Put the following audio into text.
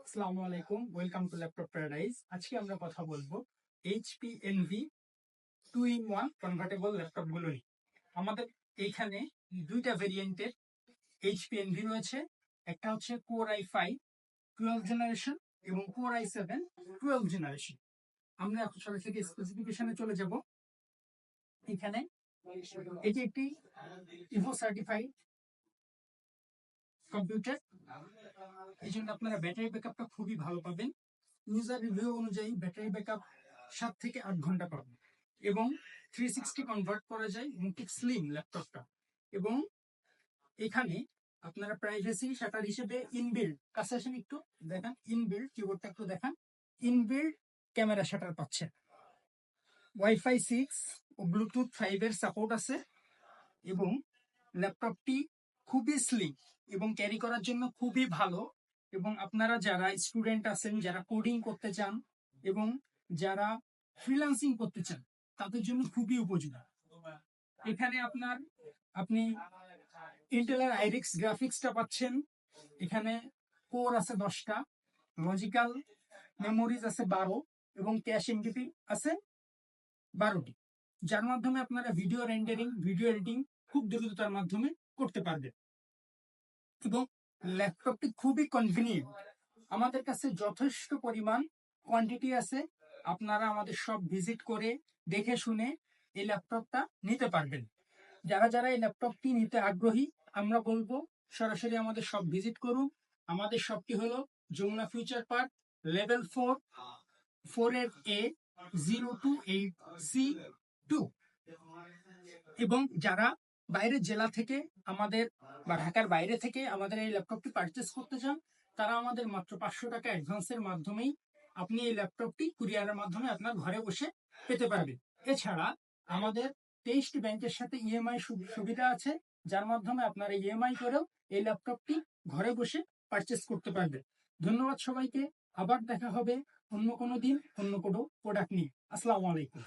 আসসালামু আলাইকুম, welcome to laptop paradise. আজকে আমরা কথা বলবো HP NV 2-in-1 convertible laptop গুলো নিয়ে। আমাদের এইখানে দুইটা ভেরিয়েন্টের এইচপি এনভি রয়েছে। একটা হচ্ছে কোর i5 12 জেনারেশন এবং কোর i7 12 জেনারেশন। আমরা এখন সরাসরি স্পেসিফিকেশনে চলে যাব। এখানে এটি একটি ইভো সার্টিফাইড কম্পিউটার, এই জন্য আপনারা ব্যাটারি ব্যাকআপটা খুবই ভালো পাবেন। ইউজার রিভিউ অনুযায়ী ব্যাটারি ব্যাকআপ 7 থেকে 8 ঘন্টা পাবেন এবং 360 কনভার্ট করা যায় মুটিক স্লিম ল্যাপটপটা। এবং এখানে আপনারা প্রাইভেসি শাটার হিসেবে ইনবিল্ড, কাছে আসেন একটু দেখান, ইনবিল্ড কিবোর্ডটা একটু দেখান, ইনবিল্ড ক্যামেরা শাটার পাচ্ছেন। ওয়াইফাই 6 ও ব্লুটুথ 5 এর সাপোর্ট আছে এবং ল্যাপটপটি খুবই স্লিম এবং ক্যারি করার জন্য খুবই ভালো। এবং আপনারা যারা স্টুডেন্ট আছেন, যারা কোডিং করতে চান এবং যারা ফ্রিল্যান্সিং করতে চান, তাদের জন্য খুবই উপযোগী। এখানে আপনি ইন্টেলের আইরিক্স গ্রাফিক্সটা পাচ্ছেন। এখানে কোর আছে 10টা, লজিক্যাল মেমোরিজ আছে 12 এবং ক্যাশ এমবিপি আছে 12টি, যার মাধ্যমে আপনারা ভিডিও রেন্ডারিং, ভিডিও এডিটিং খুব দ্রুততার মাধ্যমে করতে পারবেন। এবং ল্যাপটপটি খুবই কনভিনিয়েন্ট, আমাদের কাছে যথেষ্ট পরিমাণ কোয়ান্টিটি আছে। আপনারা আমাদের সব ভিজিট করে দেখে শুনে এই ল্যাপটপটা নিতে পারবেন। যারা যারা এই ল্যাপটপটি নিতে আগ্রহী, আমরা বলবো সরাসরি আমাদের সব ভিজিট করুন। আমাদের শপটি হলো Jamuna future park, level 4 A028C2। এবং যারা বাইরের জেলা থেকে আমাদের বা ঢাকার বাইরে থেকে আমাদের এই ল্যাপটপটি পারচেস করতে চান, তারা আমাদের মাত্র 500 টাকা অ্যাডভান্সের মাধ্যমেই আপনি এই ল্যাপটপটি কুরিয়ারের মাধ্যমে আপনার ঘরে বসে পেতে পারবেন। এছাড়া আমাদের 23টি ব্যাংকের সাথে ইএমআই সুবিধা আছে, যার মাধ্যমে আপনারা ইএমআই করেও এই ল্যাপটপটি ঘরে বসে পারচেস করতে পারবেন। ধন্যবাদ সবাইকে। আবার দেখা হবে অন্য কোনো দিন অন্য কোনো প্রোডাক্ট নিয়ে। আসসালামু আলাইকুম।